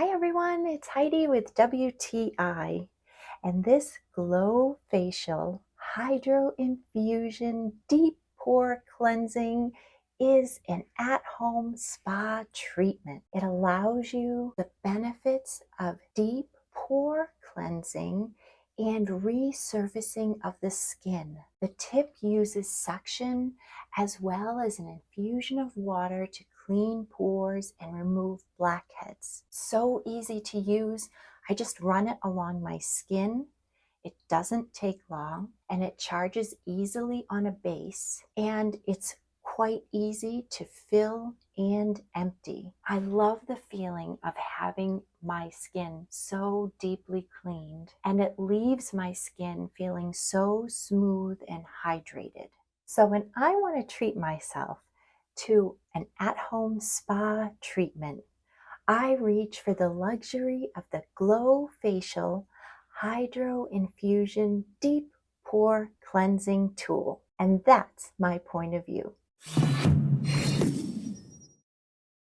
Hi everyone, it's Heidi with WTI, and this GLOfacial Hydro Infusion Deep Pore Cleansing is an at-home spa treatment. It allows you the benefits of deep pore cleansing and resurfacing of the skin. The tip uses suction as well as an infusion of water to clean pores and remove blackheads. So easy to use. I just run it along my skin. It doesn't take long and it charges easily on a base, and it's quite easy to fill and empty. I love the feeling of having my skin so deeply cleaned, and it leaves my skin feeling so smooth and hydrated. So when I want to treat myself to an at-home spa treatment, I reach for the luxury of the GLOfacial Hydro Infusion Deep Pore Cleansing Tool. And that's my point of view.